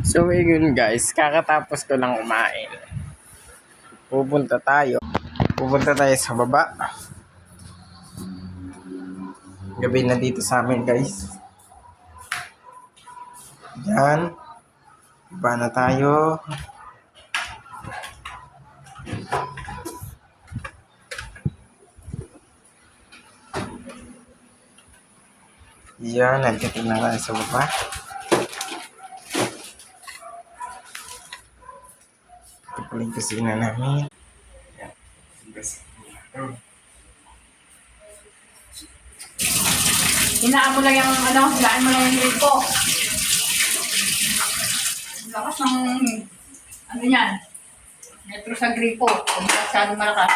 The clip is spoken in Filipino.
So yun guys, kakatapos ko lang kumain. Pupunta tayo sa baba. Gabi na dito sa amin guys. Yan. Baba na tayo. Yan, nagkita na tayo sa baba. Ito pala yung kusina namin. Yan. Hinaan mo lang yung hinaan mo lang yung gripo. Lakas ng, yan. Metro sa gripo. Kung masyadong malakas.